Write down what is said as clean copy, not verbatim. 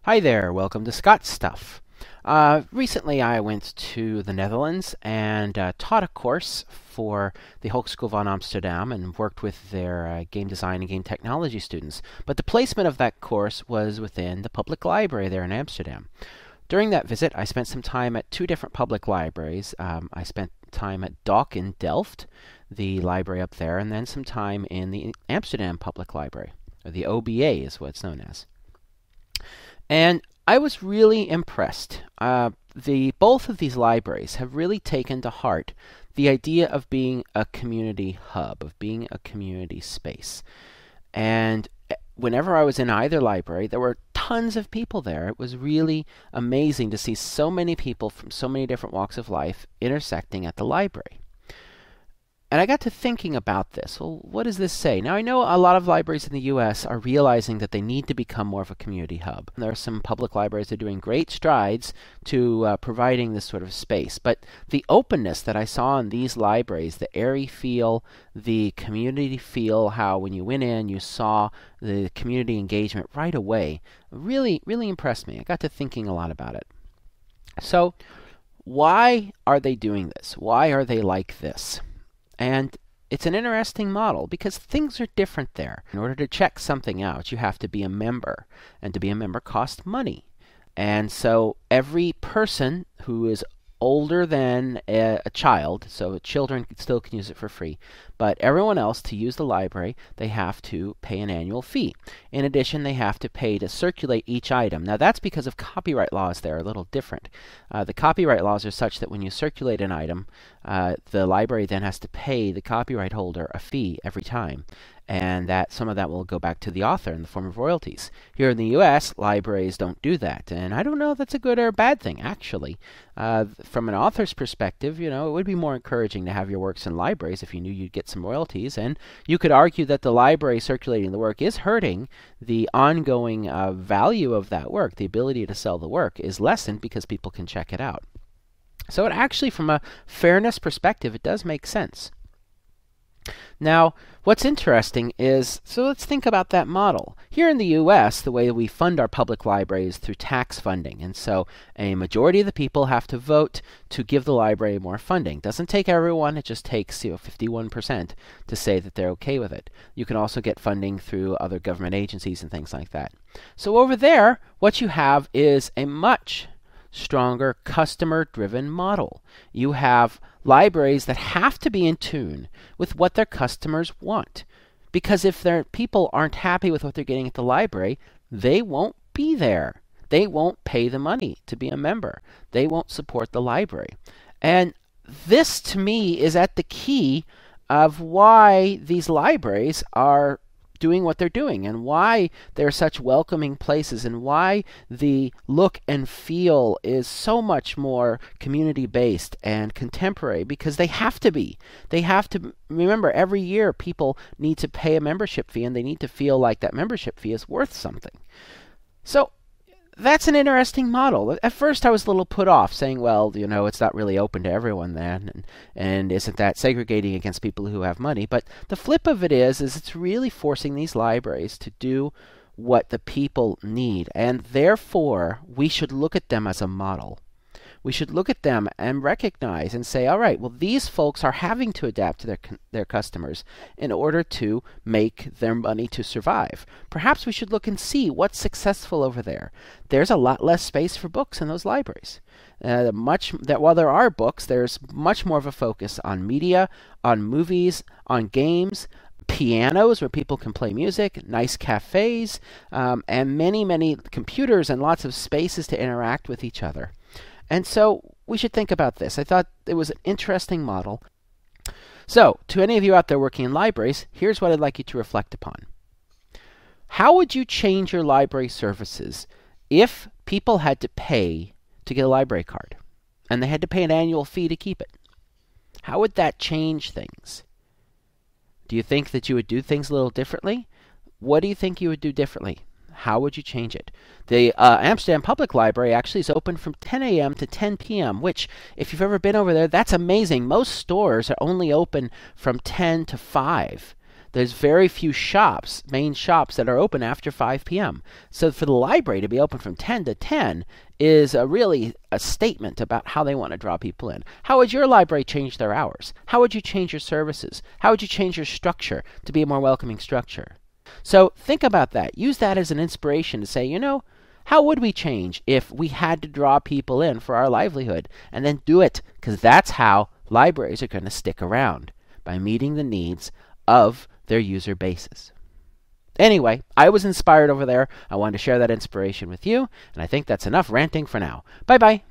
Hi there, welcome to Scott's Stuff. Recently I went to the Netherlands and taught a course for the Hogeschool van Amsterdam and worked with their game design and game technology students. But the placement of that course was within the public library there in Amsterdam. During that visit, I spent some time at two different public libraries. I spent time at Amsterdam and Delft, the library up there, and then some time in the Amsterdam Public Library, or the OBA is what it's known as. And I was really impressed. Both of these libraries have really taken to heart the idea of being a community hub, of being a community space. And whenever I was in either library, there were tons of people there. It was really amazing to see so many people from so many different walks of life intersecting at the library. And I got to thinking about this. Well, what does this say? Now, I know a lot of libraries in the U.S. are realizing that they need to become more of a community hub. There are some public libraries that are doing great strides to providing this sort of space. But the openness that I saw in these libraries, the airy feel, the community feel, how when you went in, you saw the community engagement right away, really, really impressed me. I got to thinking a lot about it. So, why are they doing this? Why are they like this? And it's an interesting model because things are different there. In order to check something out, you have to be a member, and to be a member costs money. And so every person who is older than a child, so children still can use it for free, but everyone else, to use the library, they have to pay an annual fee. In addition, they have to pay to circulate each item. Now that's because of copyright laws. They're a little different. The copyright laws are such that when you circulate an item, the library then has to pay the copyright holder a fee every time, and that some of that will go back to the author in the form of royalties. Here in the U.S., libraries don't do that, and I don't know if that's a good or a bad thing, actually. From an author's perspective, it would be more encouraging to have your works in libraries if you knew you'd get some royalties, and you could argue that the library circulating the work is hurting the ongoing value of that work. The ability to sell the work is lessened because people can check it out. So it actually, from a fairness perspective, it does make sense. Now, what's interesting is, so let's think about that model. Here in the U.S., the way we fund our public libraries is through tax funding, and so a majority of the people have to vote to give the library more funding. Doesn't take everyone, it just takes 51% to say that they're okay with it. You can also get funding through other government agencies and things like that. So over there, what you have is a much stronger customer-driven model. You have libraries that have to be in tune with what their customers want. Because if their people aren't happy with what they're getting at the library, they won't be there. They won't pay the money to be a member. They won't support the library. And this, to me, is at the key of why these libraries are doing what they're doing, and why they're such welcoming places, and why the look and feel is so much more community-based and contemporary, because they have to be. They have to, remember, every year people need to pay a membership fee, and they need to feel like that membership fee is worth something. So that's an interesting model. At first I was a little put off, saying, well, it's not really open to everyone then, and isn't that segregating against people who have money? But the flip of it is it's really forcing these libraries to do what the people need, and therefore we should look at them as a model. We should look at them and recognize and say, all right, well, these folks are having to adapt to their customers in order to make their money to survive. Perhaps we should look and see what's successful over there. There's a lot less space for books in those libraries. While there are books, there's much more of a focus on media, on movies, on games, pianos where people can play music, nice cafes, and many, many computers and lots of spaces to interact with each other. And so we should think about this. I thought it was an interesting model. So, to any of you out there working in libraries, here's what I'd like you to reflect upon. How would you change your library services if people had to pay to get a library card, and they had to pay an annual fee to keep it? How would that change things? Do you think that you would do things a little differently? What do you think you would do differently? How would you change it? The Amsterdam Public Library actually is open from 10 a.m. to 10 p.m., which, if you've ever been over there, that's amazing. Most stores are only open from 10 to 5. There's very few shops, main shops, that are open after 5 p.m. So for the library to be open from 10 to 10 is really a statement about how they want to draw people in. How would your library change their hours? How would you change your services? How would you change your structure to be a more welcoming structure? So think about that. Use that as an inspiration to say, how would we change if we had to draw people in for our livelihood? And then do it, because that's how libraries are going to stick around, by meeting the needs of their user bases. Anyway, I was inspired over there. I wanted to share that inspiration with you, and I think that's enough ranting for now. Bye-bye.